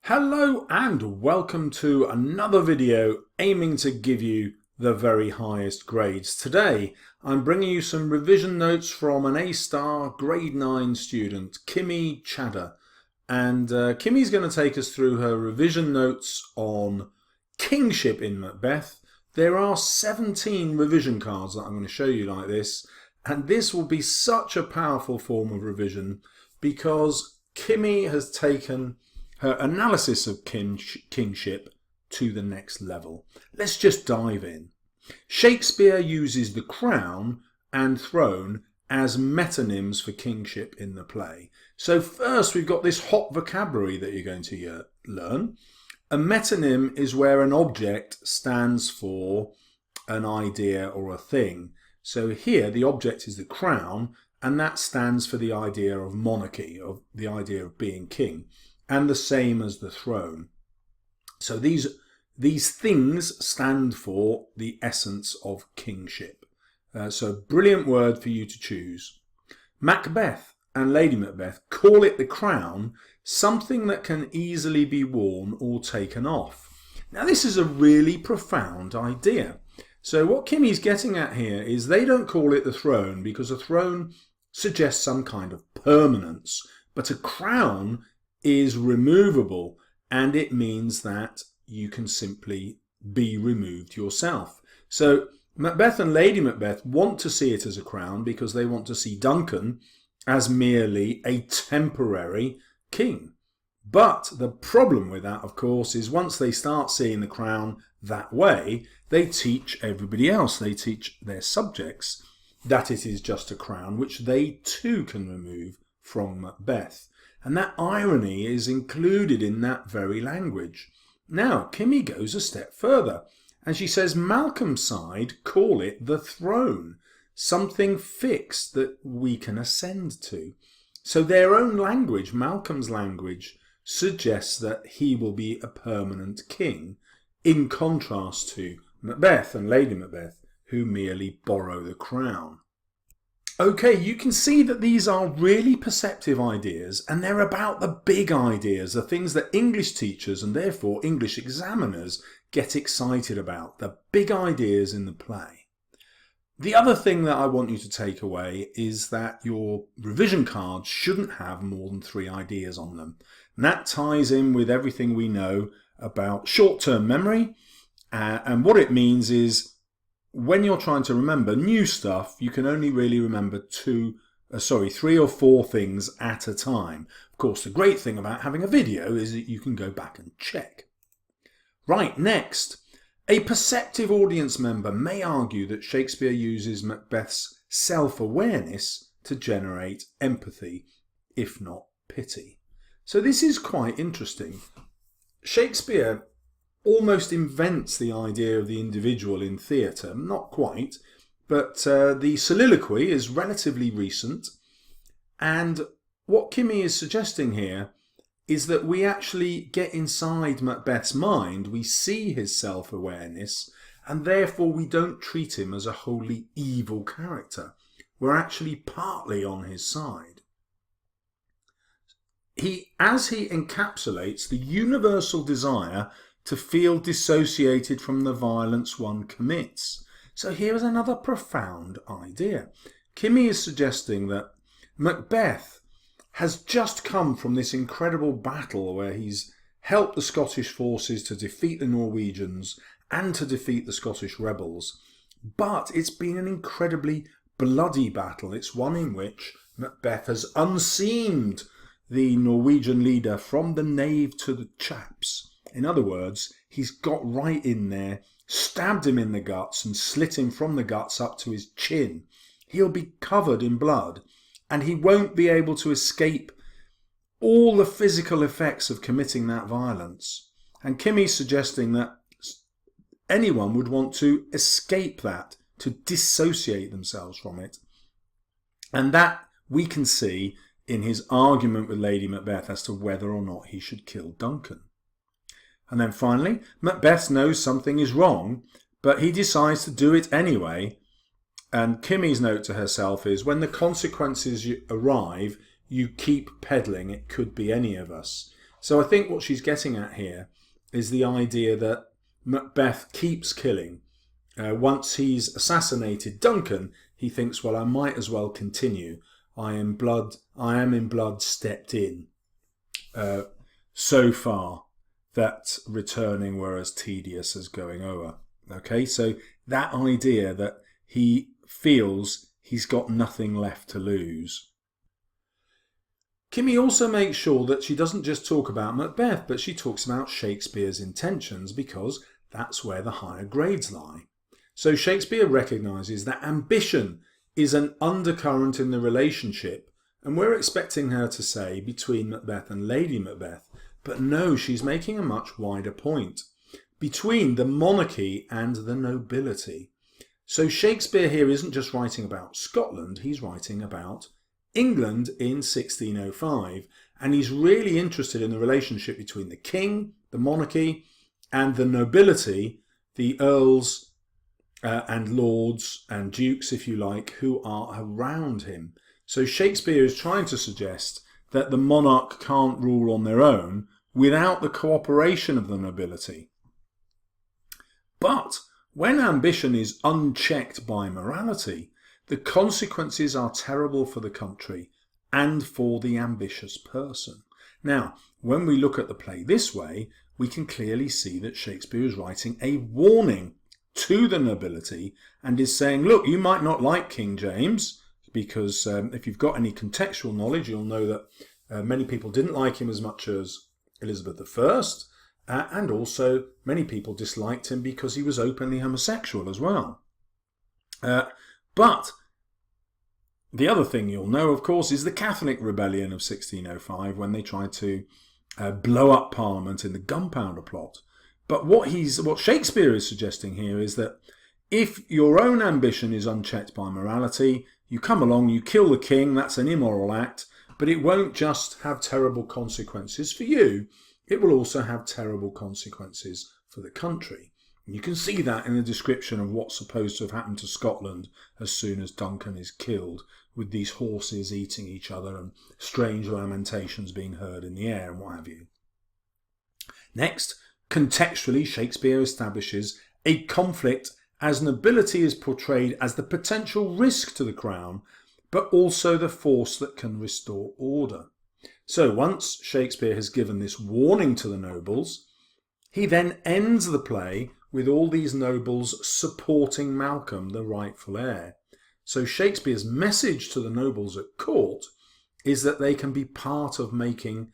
Hello and welcome to another video aiming to give you the very highest grades. Today I'm bringing you some revision notes from an A-star grade 9 student, Kimmy Chadder. And Kimmy's going to take us through her revision notes on Kingship in Macbeth. There are 17 revision cards that I'm going to show you like this, and this will be such a powerful form of revision because Kimmy has taken her analysis of kingship to the next level. Let's just dive in. Shakespeare uses the crown and throne as metonyms for kingship in the play. So first we've got this hot vocabulary that you're going to learn. A metonym is where an object stands for an idea or a thing. So here the object is the crown, and that stands for the idea of monarchy, of the idea of being king. And the same as the throne. So these things stand for the essence of kingship. So brilliant word for you to choose. Macbeth and Lady Macbeth call it the crown, something that can easily be worn or taken off. Now this is a really profound idea. So what Kimmy's getting at here is they don't call it the throne because a throne suggests some kind of permanence, but a crown is removable, and it means that you can simply be removed yourself. So Macbeth and Lady Macbeth want to see it as a crown because they want to see Duncan as merely a temporary king. But the problem with that, of course, is once they start seeing the crown that way, they teach everybody else, they teach their subjects that it is just a crown which they too can remove from Macbeth. And that irony is included in that very language. Now, Kimmy goes a step further, and she says Malcolm's side call it the throne, something fixed that we can ascend to. So their own language, Malcolm's language, suggests that he will be a permanent king, in contrast to Macbeth and Lady Macbeth, who merely borrow the crown. Okay, you can see that these are really perceptive ideas, and they're about the big ideas, the things that English teachers and therefore English examiners get excited about, the big ideas in the play. The other thing that I want you to take away is that your revision cards shouldn't have more than 3 ideas on them. And that ties in with everything we know about short-term memory, and what it means is when you're trying to remember new stuff, you can only really remember 3 or 4 things at a time. Of course, the great thing about having a video is that you can go back and check. Right, next. A perceptive audience member may argue that Shakespeare uses Macbeth's self-awareness to generate empathy, if not pity. So this is quite interesting. Shakespeare almost invents the idea of the individual in theatre. Not quite, but the soliloquy is relatively recent, and what Kimmy is suggesting here is that we actually get inside Macbeth's mind, we see his self-awareness, and therefore we don't treat him as a wholly evil character. We're actually partly on his side. As he encapsulates the universal desire to feel dissociated from the violence one commits. So here is another profound idea. Kimmy is suggesting that Macbeth has just come from this incredible battle where he's helped the Scottish forces to defeat the Norwegians and to defeat the Scottish rebels. But it's been an incredibly bloody battle. It's one in which Macbeth has unseamed the Norwegian leader from the nave to the chaps. In other words, he's got right in there, stabbed him in the guts and slit him from the guts up to his chin. He'll be covered in blood, and he won't be able to escape all the physical effects of committing that violence. And Kimmy's suggesting that anyone would want to escape that, to dissociate themselves from it. And that we can see in his argument with Lady Macbeth as to whether or not he should kill Duncan. And then finally, Macbeth knows something is wrong, but he decides to do it anyway. And Kimmy's note to herself is, when the consequences arrive, you keep peddling, it could be any of us. So I think what she's getting at here is the idea that Macbeth keeps killing. Once he's assassinated Duncan, he thinks, well, I might as well continue. I am in blood stepped in. So far that returning were as tedious as going over. Okay, so that idea that he feels he's got nothing left to lose. Kimmy also makes sure that she doesn't just talk about Macbeth, but she talks about Shakespeare's intentions, because that's where the higher grades lie. So Shakespeare recognises that ambition is an undercurrent in the relationship, and we're expecting her to say between Macbeth and Lady Macbeth, but no, she's making a much wider point. Between the monarchy and the nobility. So Shakespeare here isn't just writing about Scotland, he's writing about England in 1605, and he's really interested in the relationship between the king, the monarchy, and the nobility, the earls and lords and dukes, if you like, who are around him. So Shakespeare is trying to suggest that the monarch can't rule on their own without the cooperation of the nobility. But when ambition is unchecked by morality, the consequences are terrible for the country and for the ambitious person. Now, when we look at the play this way, we can clearly see that Shakespeare is writing a warning to the nobility and is saying, look, you might not like King James, because if you've got any contextual knowledge, you'll know that many people didn't like him as much as Elizabeth I, and also many people disliked him because he was openly homosexual as well. But the other thing you'll know, of course, is the Catholic Rebellion of 1605, when they tried to blow up Parliament in the Gunpowder Plot. But what Shakespeare is suggesting here is that if your own ambition is unchecked by morality, you come along, you kill the king, that's an immoral act, but it won't just have terrible consequences for you, it will also have terrible consequences for the country. And you can see that in the description of what's supposed to have happened to Scotland as soon as Duncan is killed, with these horses eating each other and strange lamentations being heard in the air and what have you. Next, contextually, Shakespeare establishes a conflict as nobility is portrayed as the potential risk to the crown, but also the force that can restore order. So once Shakespeare has given this warning to the nobles, he then ends the play with all these nobles supporting Malcolm, the rightful heir. So Shakespeare's message to the nobles at court is that they can be part of making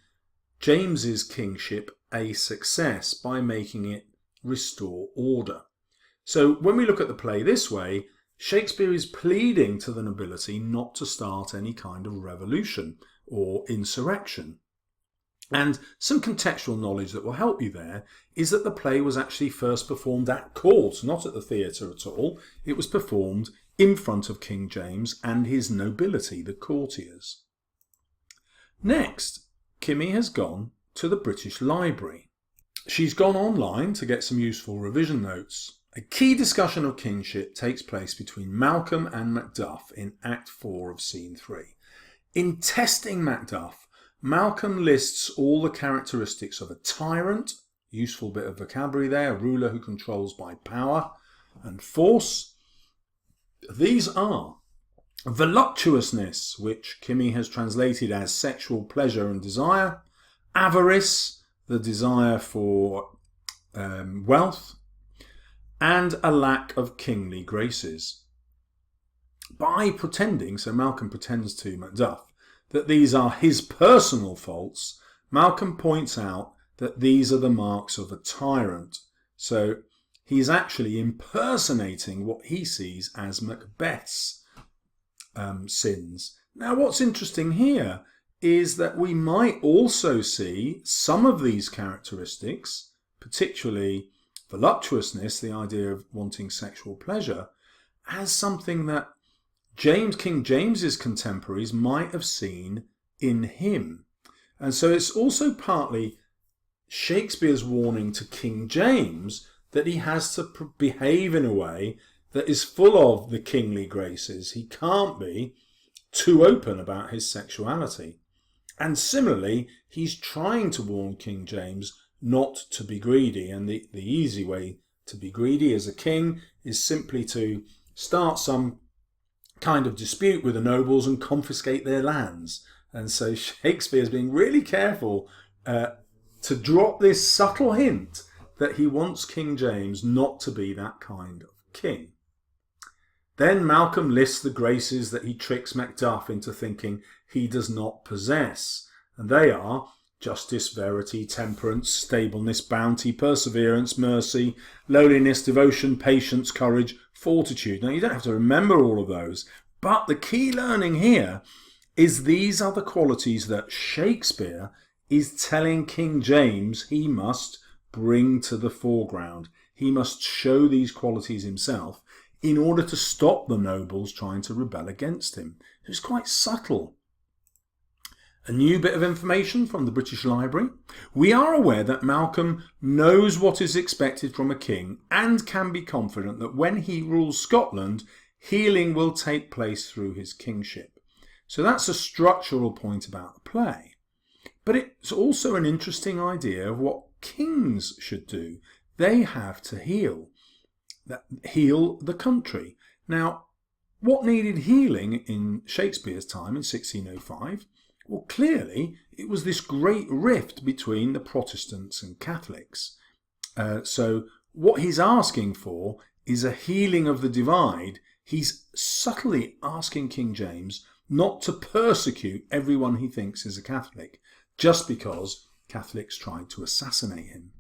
James's kingship a success by making it restore order. So when we look at the play this way, Shakespeare is pleading to the nobility not to start any kind of revolution or insurrection. And some contextual knowledge that will help you there is that the play was actually first performed at court, not at the theatre at all. It was performed in front of King James and his nobility, the courtiers. Next, Kimmy has gone to the British Library. She's gone online to get some useful revision notes. A key discussion of kingship takes place between Malcolm and Macduff in Act 4 of Scene 3. In testing Macduff, Malcolm lists all the characteristics of a tyrant, useful bit of vocabulary there, a ruler who controls by power and force. These are voluptuousness, which Kimmy has translated as sexual pleasure and desire, avarice, the desire for wealth, and a lack of kingly graces. By pretending, so Malcolm pretends to Macduff, that these are his personal faults, Malcolm points out that these are the marks of a tyrant. So he's actually impersonating what he sees as Macbeth's sins. Now what's interesting here is that we might also see some of these characteristics, particularly voluptuousness, the idea of wanting sexual pleasure, as something that King James's contemporaries might have seen in him. And so it's also partly Shakespeare's warning to King James that he has to behave in a way that is full of the kingly graces. He can't be too open about his sexuality. And similarly, he's trying to warn King James not to be greedy. And the easy way to be greedy as a king is simply to start some kind of dispute with the nobles and confiscate their lands. And so Shakespeare's being really careful to drop this subtle hint that he wants King James not to be that kind of king. Then Malcolm lists the graces that he tricks Macduff into thinking he does not possess. And they are justice, verity, temperance, stableness, bounty, perseverance, mercy, lowliness, devotion, patience, courage, fortitude. Now, you don't have to remember all of those, but the key learning here is these are the qualities that Shakespeare is telling King James he must bring to the foreground. He must show these qualities himself in order to stop the nobles trying to rebel against him. It's quite subtle. A new bit of information from the British Library. We are aware that Malcolm knows what is expected from a king and can be confident that when he rules Scotland, healing will take place through his kingship. So that's a structural point about the play. But it's also an interesting idea of what kings should do. They have to heal the country. Now, what needed healing in Shakespeare's time in 1605? Well, clearly, it was this great rift between the Protestants and Catholics. So what he's asking for is a healing of the divide. He's subtly asking King James not to persecute everyone he thinks is a Catholic, just because Catholics tried to assassinate him.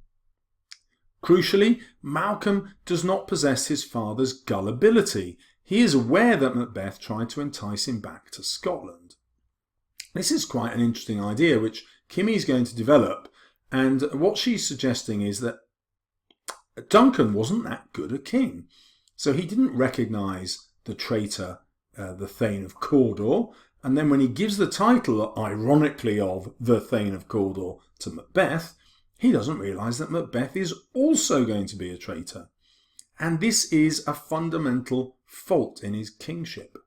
Crucially, Malcolm does not possess his father's gullibility. He is aware that Macbeth tried to entice him back to Scotland. This is quite an interesting idea, which Kimmy's going to develop, and what she's suggesting is that Duncan wasn't that good a king. So he didn't recognise the traitor, the Thane of Cawdor, and then when he gives the title, ironically, of the Thane of Cawdor to Macbeth, he doesn't realise that Macbeth is also going to be a traitor. And this is a fundamental fault in his kingship.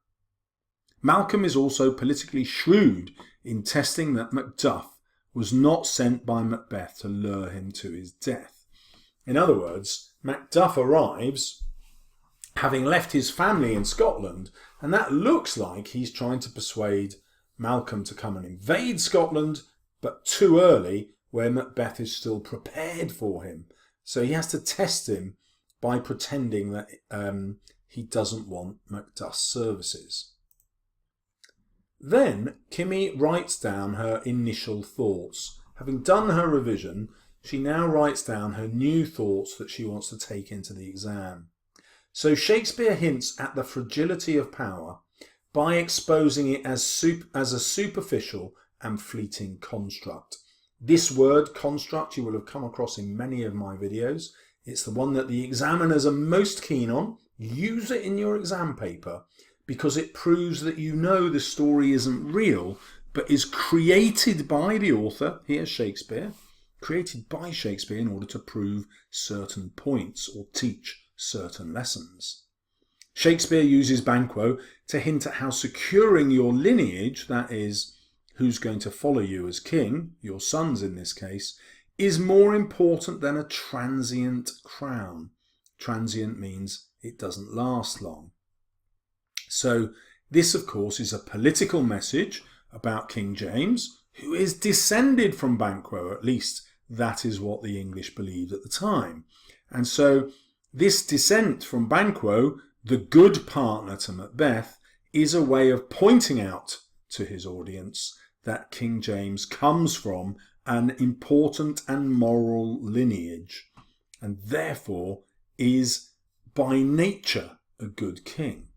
Malcolm is also politically shrewd in testing that Macduff was not sent by Macbeth to lure him to his death. In other words, Macduff arrives having left his family in Scotland, and that looks like he's trying to persuade Malcolm to come and invade Scotland, but too early, where Macbeth is still prepared for him. So he has to test him by pretending that he doesn't want Macduff's services. Then Kimmy writes down her initial thoughts. Having done her revision, she now writes down her new thoughts that she wants to take into the exam. So Shakespeare hints at the fragility of power by exposing it as a superficial and fleeting construct. This word, construct, you will have come across in many of my videos. It's the one that the examiners are most keen on. Use it in your exam paper because it proves that you know the story isn't real, but is created by the author, here Shakespeare, created by Shakespeare in order to prove certain points or teach certain lessons. Shakespeare uses Banquo to hint at how securing your lineage, that is, who's going to follow you as king, your sons in this case, is more important than a transient crown. Transient means it doesn't last long. So this, of course, is a political message about King James, who is descended from Banquo, at least that is what the English believed at the time. And so this descent from Banquo, the good partner to Macbeth, is a way of pointing out to his audience that King James comes from an important and moral lineage, and therefore is by nature a good king.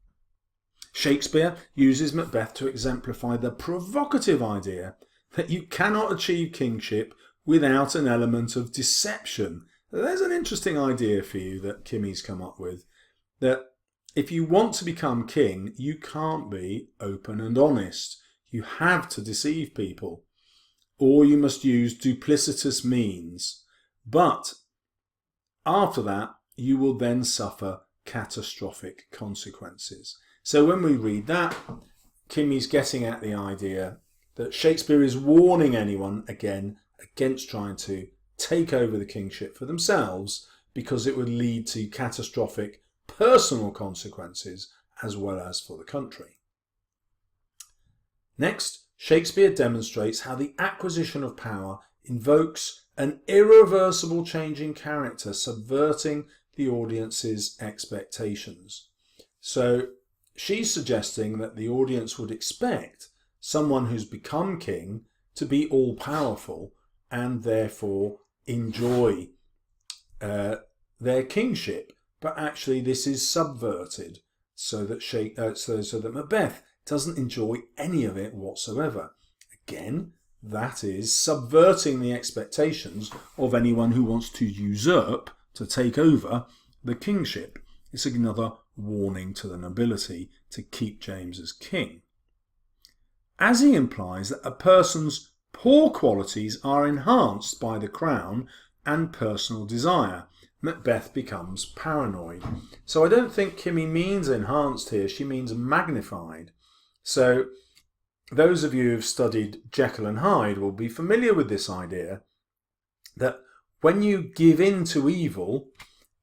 Shakespeare uses Macbeth to exemplify the provocative idea that you cannot achieve kingship without an element of deception. There's an interesting idea for you that Kimmy's come up with, that if you want to become king, you can't be open and honest. You have to deceive people, or you must use duplicitous means. But after that, you will then suffer catastrophic consequences. So when we read that, Kimmy's getting at the idea that Shakespeare is warning anyone again against trying to take over the kingship for themselves, because it would lead to catastrophic personal consequences as well as for the country. Next, Shakespeare demonstrates how the acquisition of power invokes an irreversible change in character, subverting the audience's expectations. So she's suggesting that the audience would expect someone who's become king to be all-powerful and therefore enjoy their kingship, but actually this is subverted so that Macbeth doesn't enjoy any of it whatsoever. Again, that is subverting the expectations of anyone who wants to usurp, to take over the kingship. It's another warning to the nobility to keep James as king. As he implies that a person's poor qualities are enhanced by the crown and personal desire, Macbeth becomes paranoid. So I don't think Kimmy means enhanced here, she means magnified. So those of you who've studied Jekyll and Hyde will be familiar with this idea that when you give in to evil,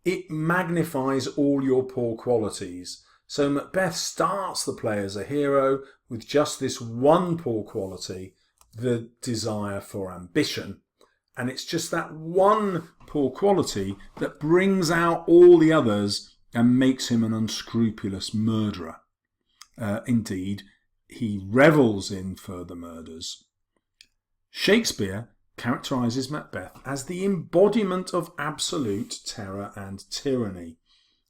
it magnifies all your poor qualities. So Macbeth starts the play as a hero with just this one poor quality, the desire for ambition. And it's just that one poor quality that brings out all the others and makes him an unscrupulous murderer. Indeed, he revels in further murders. Shakespeare characterises Macbeth as the embodiment of absolute terror and tyranny.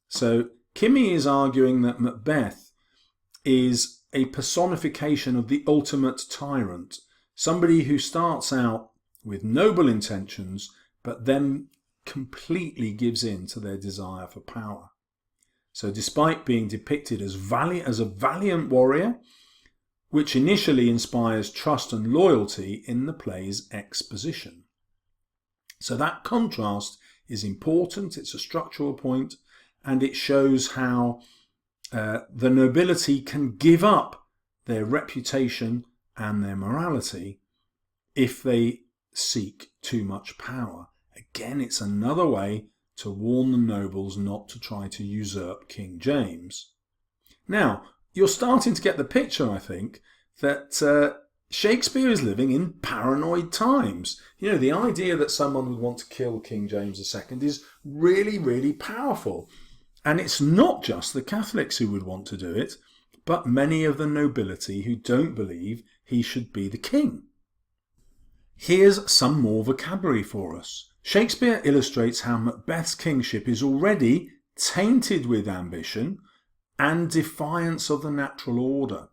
So Kimmy is arguing that Macbeth is a personification of the ultimate tyrant, somebody who starts out with noble intentions but then completely gives in to their desire for power. So despite being depicted as a valiant warrior, which initially inspires trust and loyalty in the play's exposition. So that contrast is important, it's a structural point, and it shows how the nobility can give up their reputation and their morality if they seek too much power. Again, it's another way to warn the nobles not to try to usurp King James. Now, you're starting to get the picture, I think, that Shakespeare is living in paranoid times. You know, the idea that someone would want to kill King James II is really, really powerful. And it's not just the Catholics who would want to do it, but many of the nobility who don't believe he should be the king. Here's some more vocabulary for us. Shakespeare illustrates how Macbeth's kingship is already tainted with ambition and defiance of the natural order.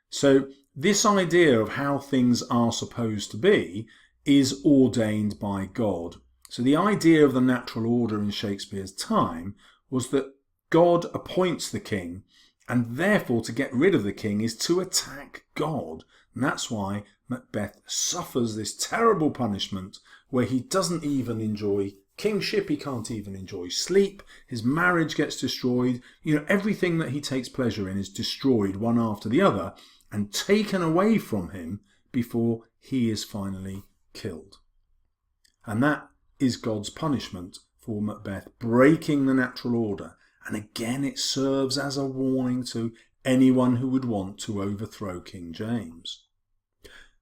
So this idea of how things are supposed to be is ordained by God. So the idea of the natural order in Shakespeare's time was that God appoints the king, and therefore to get rid of the king is to attack God. And that's why Macbeth suffers this terrible punishment where he doesn't even enjoy kingship, he can't even enjoy sleep, his marriage gets destroyed, you know, everything that he takes pleasure in is destroyed one after the other and taken away from him before he is finally killed. And that is God's punishment for Macbeth breaking the natural order. And again, it serves as a warning to anyone who would want to overthrow King James.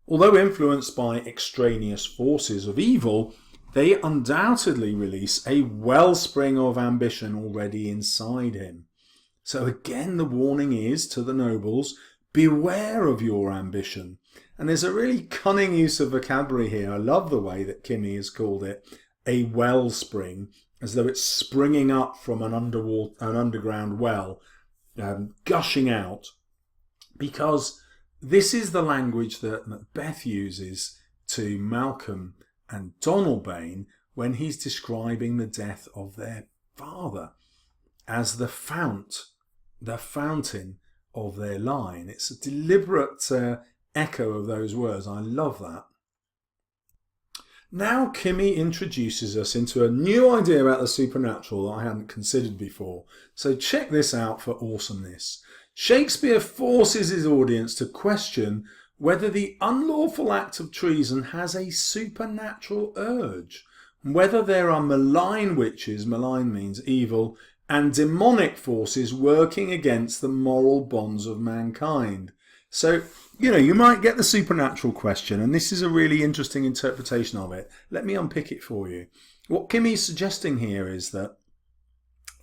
Although influenced by extraneous forces of evil, they undoubtedly release a wellspring of ambition already inside him. So again, the warning is to the nobles, beware of your ambition. And there's a really cunning use of vocabulary here. I love the way that Kimmy has called it a wellspring, as though it's springing up from an underground well, gushing out, because this is the language that Macbeth uses to Malcolm and Donalbain when he's describing the death of their father as the fountain of their line. It's a deliberate echo of those words. I love that. Now Kimmy introduces us into a new idea about the supernatural that I hadn't considered before. So check this out for awesomeness. Shakespeare forces his audience to question whether the unlawful act of treason has a supernatural urge, whether there are malign witches, malign means evil, and demonic forces working against the moral bonds of mankind. So, you might get the supernatural question, and this is a really interesting interpretation of it. Let me unpick it for you. What Kimmy's suggesting here is that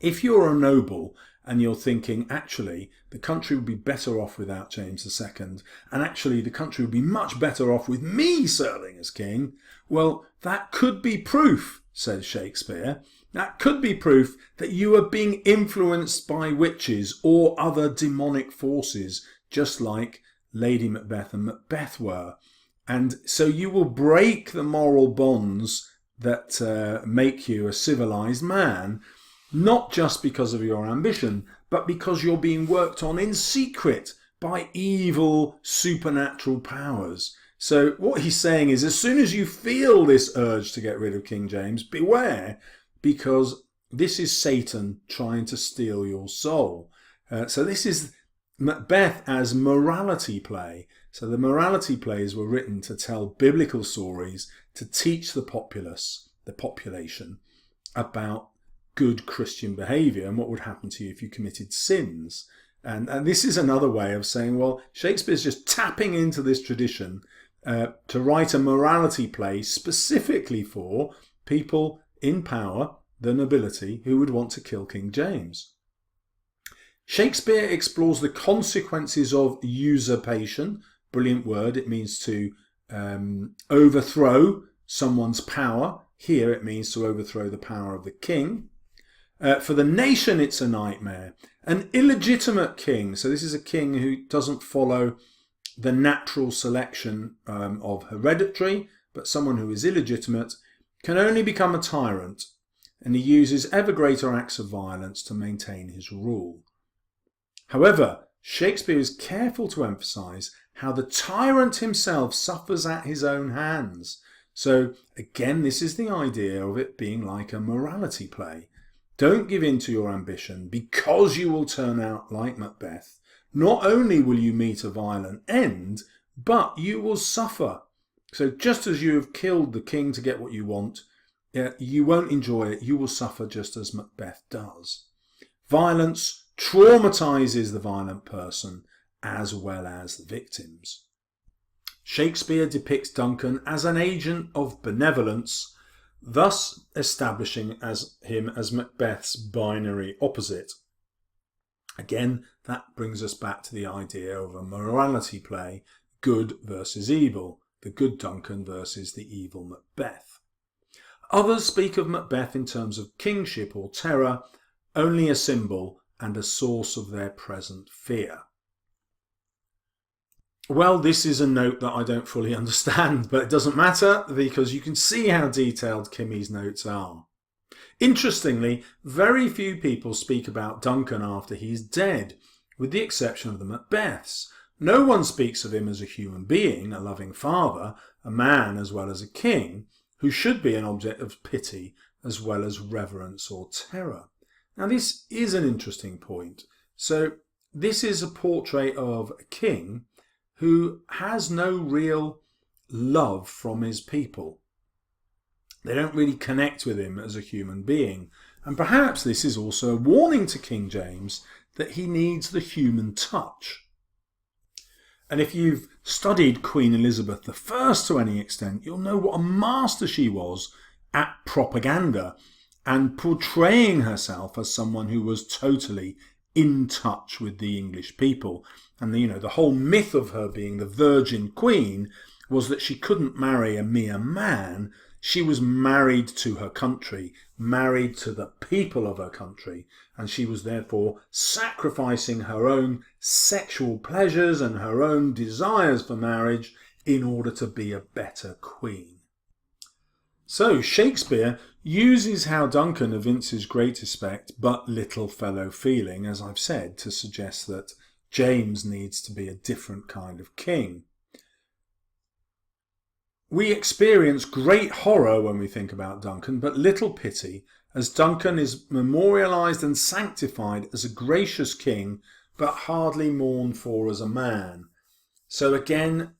if you're a noble and you're thinking, actually, the country would be better off without James II, and actually the country would be much better off with me serving as king, well, that could be proof, says Shakespeare, that could be proof that you are being influenced by witches or other demonic forces, just like Lady Macbeth and Macbeth were. And so you will break the moral bonds that make you a civilized man, not just because of your ambition, but because you're being worked on in secret by evil supernatural powers. So what he's saying is, as soon as you feel this urge to get rid of King James, beware, because this is Satan trying to steal your soul. So this is Macbeth as morality play. So the morality plays were written to tell biblical stories, to teach the population, about good Christian behaviour and what would happen to you if you committed sins. And this is another way of saying, well, Shakespeare's just tapping into this tradition to write a morality play specifically for people in power, the nobility, who would want to kill King James. Shakespeare explores the consequences of usurpation. Brilliant word. It means to overthrow someone's power. Here it means to overthrow the power of the king. For the nation, it's a nightmare. An illegitimate king, so this is a king who doesn't follow the natural selection of hereditary, but someone who is illegitimate, can only become a tyrant, and he uses ever greater acts of violence to maintain his rule. However, Shakespeare is careful to emphasise how the tyrant himself suffers at his own hands. So again, this is the idea of it being like a morality play. Don't give in to your ambition, because you will turn out like Macbeth. Not only will you meet a violent end, but you will suffer. So just as you have killed the king to get what you want, you won't enjoy it. You will suffer just as Macbeth does. Violence traumatises the violent person as well as the victims. Shakespeare depicts Duncan as an agent of benevolence, thus establishing him as Macbeth's binary opposite. Again, that brings us back to the idea of a morality play, good versus evil, the good Duncan versus the evil Macbeth. Others speak of Macbeth in terms of kingship or terror, only a symbol and a source of their present fear. Well, this is a note that I don't fully understand, but it doesn't matter because you can see how detailed Kimmy's notes are. Interestingly, very few people speak about Duncan after he's dead, with the exception of the Macbeths. No one speaks of him as a human being, a loving father, a man as well as a king, who should be an object of pity as well as reverence or terror. Now this is an interesting point. So this is a portrait of a king who has no real love from his people. They don't really connect with him as a human being. And perhaps this is also a warning to King James that he needs the human touch. And if you've studied Queen Elizabeth I to any extent, you'll know what a master she was at propaganda and portraying herself as someone who was totally in touch with the English people. And the whole myth of her being the Virgin Queen was that she couldn't marry a mere man. She was married to her country, married to the people of her country, and she was therefore sacrificing her own sexual pleasures and her own desires for marriage in order to be a better queen. So Shakespeare uses how Duncan evinces great respect but little fellow feeling, as I've said, to suggest that James needs to be a different kind of king. We experience great horror when we think about Duncan, but little pity, as Duncan is memorialised and sanctified as a gracious king, but hardly mourned for as a man. So again,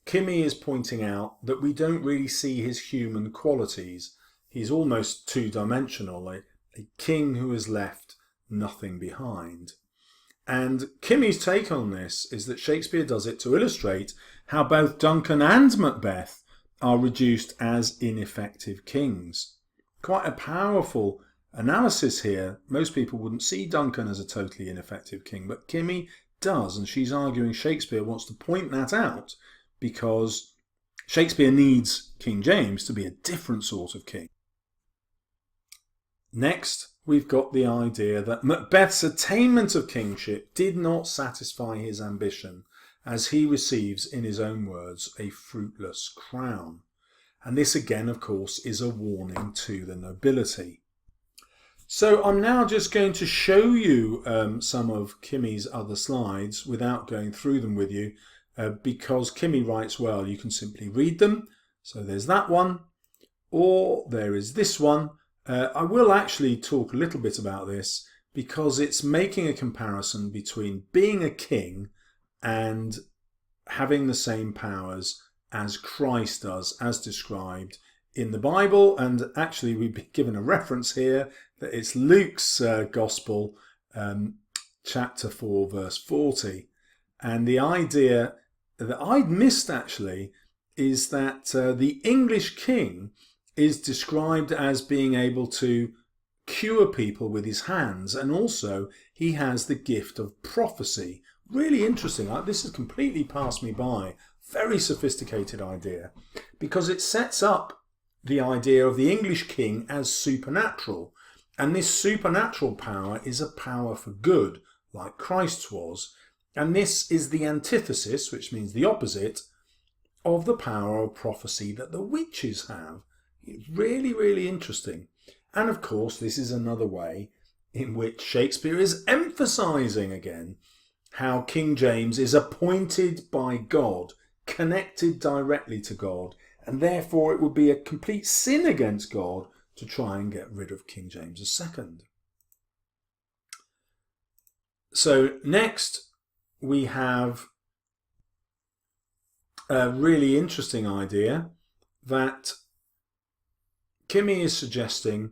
Kimmy is pointing out that we don't really see his human qualities. He's almost two-dimensional, a king who has left nothing behind. And Kimmy's take on this is that Shakespeare does it to illustrate how both Duncan and Macbeth are reduced as ineffective kings. Quite a powerful analysis here. Most people wouldn't see Duncan as a totally ineffective king, but Kimmy does, and she's arguing Shakespeare wants to point that out because Shakespeare needs King James to be a different sort of king. Next, we've got the idea that Macbeth's attainment of kingship did not satisfy his ambition, as he receives, in his own words, a fruitless crown. And this again, of course, is a warning to the nobility. So I'm now just going to show you some of Kimmy's other slides without going through them with you, because Kimmy writes well. You can simply read them. So there's that one, or there is this one. I will actually talk a little bit about this because it's making a comparison between being a king and having the same powers as Christ does, as described in the Bible. And actually we've been given a reference here that it's Luke's Gospel, chapter 4, verse 40. And the idea that I'd missed actually is that the English king is described as being able to cure people with his hands, and also he has the gift of prophecy. Really interesting. This has completely passed me by. Very sophisticated idea, because it sets up the idea of the English king as supernatural, and this supernatural power is a power for good, like Christ's was, and this is the antithesis, which means the opposite, of the power of prophecy that the witches have. It's really, really interesting. And of course, this is another way in which Shakespeare is emphasizing again how King James is appointed by God, connected directly to God, and therefore it would be a complete sin against God to try and get rid of King James II. So next we have a really interesting idea that Kimmy is suggesting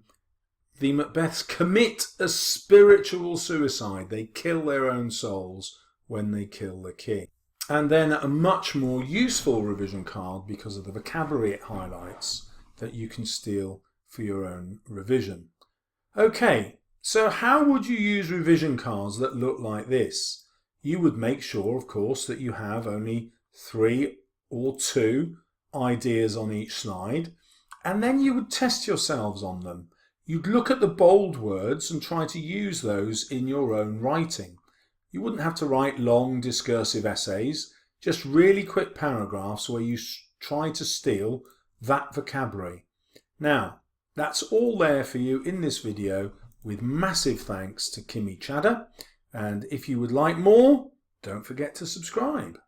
the Macbeths commit a spiritual suicide. They kill their own souls when they kill the king. And then a much more useful revision card, because of the vocabulary it highlights, that you can steal for your own revision. Okay, so how would you use revision cards that look like this? You would make sure, of course, that you have only 3 or 2 ideas on each slide. And then you would test yourselves on them. You'd look at the bold words and try to use those in your own writing. You wouldn't have to write long discursive essays, just really quick paragraphs where you try to steal that vocabulary. Now, that's all there for you in this video, with massive thanks to Kimmy Chadder. And if you would like more, don't forget to subscribe.